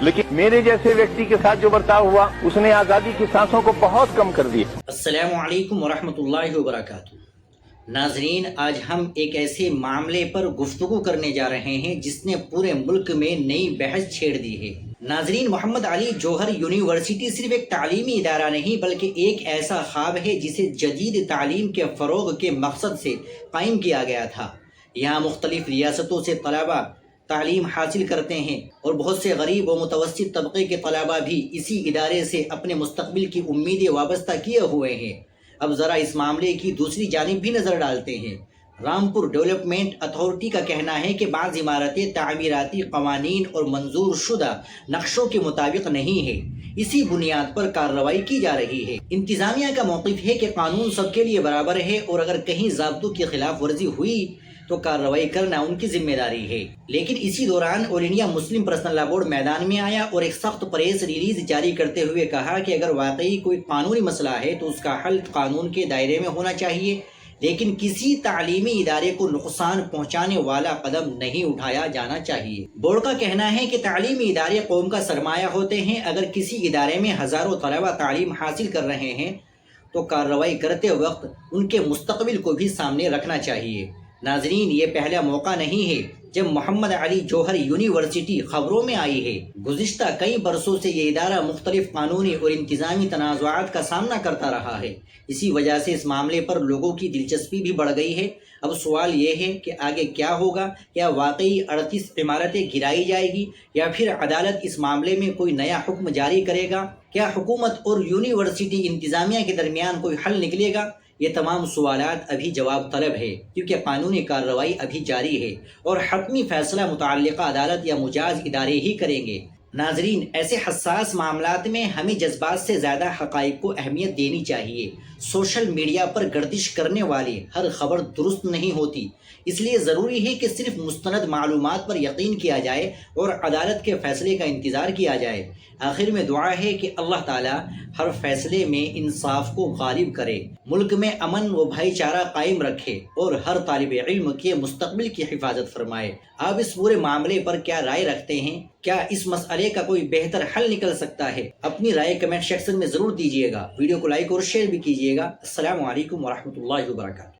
लेकिन मेरे जैसे व्यक्ति के साथ जो बर्ताव हुआ उसने आज़ादी की सांसों को बहुत कम कर दिया। अस्सलामु अलैकुम वरहमतुल्लाहि वबरकातुहू। नाजरीन, आज हम एक ऐसे मामले पर गुफ्तगू करने जा रहे हैं जिसने पूरे मुल्क में नई बहस छेड़ दी है। नाजरीन, मोहम्मद अली जौहर यूनिवर्सिटी सिर्फ एक तालीमी इदारा नहीं बल्कि एक ऐसा ख्वाब है जिसे जदीद तालीम के फ़रोग़ के मकसद से कायम किया गया था। यहाँ मुख्तलिफ रियासतों से तलबा तालीम हासिल करते हैं और बहुत से गरीब व मुतवस्सित तबके के तलबा भी इसी इदारे से अपने मुस्तकबिल की उम्मीदें वाबस्ता किए हुए हैं। अब ज़रा इस मामले की दूसरी जानिब भी नज़र डालते हैं। रामपुर डेवलपमेंट अथॉरिटी का कहना है कि बाज़ इमारतें तामीराती क़वानीन और मंजूर शुदा नक्शों के मुताबिक नहीं है, इसी बुनियाद पर कार्रवाई की जा रही है। इंतज़ामिया का मौक़िफ़ है कि कानून सबके लिए बराबर है और अगर कहीं ज़ाब्तों की खिलाफ वर्जी हुई तो कार्रवाई करना उनकी जिम्मेदारी है। लेकिन इसी दौरान all India Muslim personal law board मैदान में आया और एक सख्त प्रेस रिलीज जारी करते हुए कहा कि अगर वाकई कोई कानूनी मसला है तो उसका हल कानून के दायरे में होना चाहिए, लेकिन किसी तालीमी इदारे को नुकसान पहुंचाने वाला कदम नहीं उठाया जाना चाहिए। बोर्ड का कहना है कि तालीमी इदारे कौम का सरमाया होते हैं। अगर किसी इदारे में हज़ारों तलबा तालीम हासिल कर रहे हैं तो कार्रवाई करते वक्त उनके मुस्तकबिल को भी सामने रखना चाहिए। नाजरीन, ये पहला मौका नहीं है जब मोहम्मद अली जौहर यूनिवर्सिटी खबरों में आई है। गुज़िश्ता कई बरसों से ये इदारा मुख्तलिफ कानूनी और इंतज़ामी तनाज़ुआत का सामना करता रहा है। इसी वजह से इस मामले पर लोगों की दिलचस्पी भी बढ़ गई है। अब सवाल ये है कि आगे क्या होगा? क्या वाकई 38 इमारतें गिराई जाएगी या फिर अदालत इस मामले में कोई नया हुक्म जारी करेगा? क्या हुकूमत और यूनिवर्सिटी इंतज़ामिया के दरमियान कोई हल निकलेगा? ये तमाम सवालात अभी जवाब तलब है, क्योंकि कानूनी कार्रवाई अभी जारी है और हतमी फैसला मुतअल्लिक़ा अदालत या मुजाज इदारे ही करेंगे। नाजरीन, ऐसे हसास मामलात में हमें जज्बात से ज़्यादा हक़ाइक़ को अहमियत देनी चाहिए। सोशल मीडिया पर गर्दिश करने वाली हर खबर दुरुस्त नहीं होती, इसलिए ज़रूरी है कि सिर्फ मुस्तनद मालूमात पर यकीन किया जाए और अदालत के फ़ैसले का इंतज़ार किया जाए। आखिर में दुआ है कि अल्लाह ताला हर फैसले में इंसाफ को गालिब करे, मुल्क में अमन व भाईचारा कायम रखे और हर तालिब इल्म के मुस्तकबिल की हिफाजत फरमाए। आप इस पूरे मामले पर क्या राय रखते हैं? क्या इस मसले का कोई बेहतर हल निकल सकता है? अपनी राय कमेंट सेक्शन में ज़रूर दीजिएगा। वीडियो को लाइक और शेयर भी कीजिएगा। अस्सलामु अलैकुम वरहमतुल्लाहि वबरकातुहू।